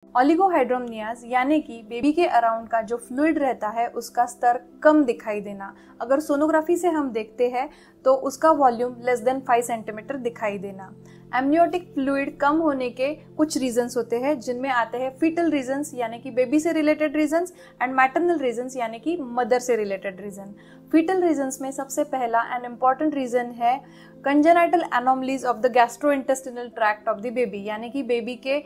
ओलिगोहाइड्रोमनियाज यानी कि बेबी के अराउंड का जो फ्लूइड रहता है उसका स्तर कम दिखाई देना। अगर सोनोग्राफी से हम देखते हैं तो उसका वॉल्यूम लेस देन 5 सेंटीमीटर दिखाई देना। एमनियोटिक फ्लूइड कम होने के कुछ रीजंस होते हैं, जिनमें आते हैं फीटल रीजंस यानी कि बेबी से related reasons and maternal reasons यानी कि मदर से रिलेटेड रीजन। फीटल रीजंस में सबसे पहला एंड इम्पॉर्टेंट रीजन है congenital anomalies of the gastrointestinal tract of the baby, यानी कि बेबी के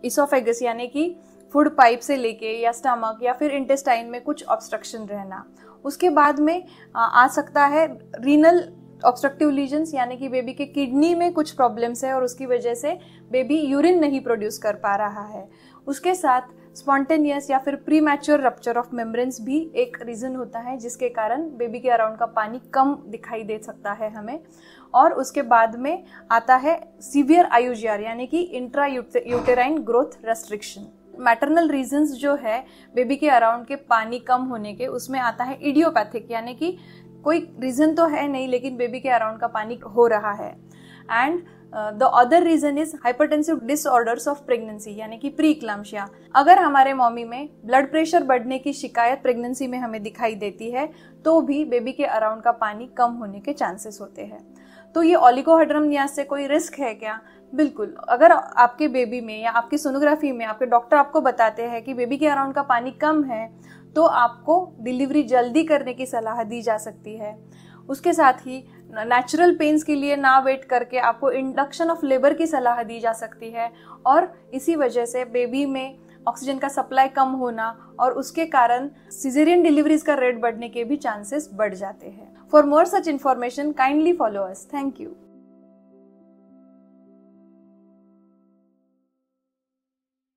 इसोफेगस यानी कि फूड पाइप से लेके या स्टमक या फिर इंटेस्टाइन में कुछ ऑब्स्ट्रक्शन रहना। उसके बाद में आ सकता है रीनल ऑब्स्ट्रक्टिव लीजन्स, यानी कि बेबी के किडनी में कुछ प्रॉब्लम्स है और उसकी वजह से बेबी यूरिन नहीं प्रोड्यूस कर पा रहा है। उसके साथ स्पॉन्टेनियस या फिर pre mature rupture of membranes भी एक रीजन होता है, जिसके कारण बेबी के अराउंड का पानी कम दिखाई दे सकता है हमें। और उसके बाद में आता है सीवियर आईयूजीआर यानी कि intra uterine growth restriction. Maternal reasons जो है बेबी के अराउंड के पानी कम होने के, उसमें आता है इडियोपैथिक, यानी कि कोई रीजन तो है नहीं लेकिन बेबी के अराउंड का पानी हो रहा है। And the other reason is hypertensive disorders of pregnancy यानी कि प्री इक्लाम्शिया। अगर हमारे मॉमी में ब्लड प्रेशर बढ़ने की शिकायत प्रेगनेंसी में हमें दिखाई देती है तो भी बेबी के अराउंड का पानी कम होने के चांसेस होते हैं। तो ये ओलिगोहाइड्रोमनियाज से कोई रिस्क है क्या? बिल्कुल। अगर आपके बेबी में या आपकी सोनोग्राफी में आपके डॉक्टर आपको बताते हैं कि बेबी के अराउंड का पानी कम है तो आपको डिलीवरी जल्दी करने की सलाह दी जा सकती है। उसके साथ ही नेचुरल पेन्स के लिए ना वेट करके आपको इंडक्शन ऑफ लेबर की सलाह दी जा सकती है, और इसी वजह से बेबी में ऑक्सीजन का सप्लाई कम होना और उसके कारण सिजेरियन डिलीवरीज का रेट बढ़ने के भी चांसेस बढ़ जाते हैं। For more such information kindly follow us. Thank you.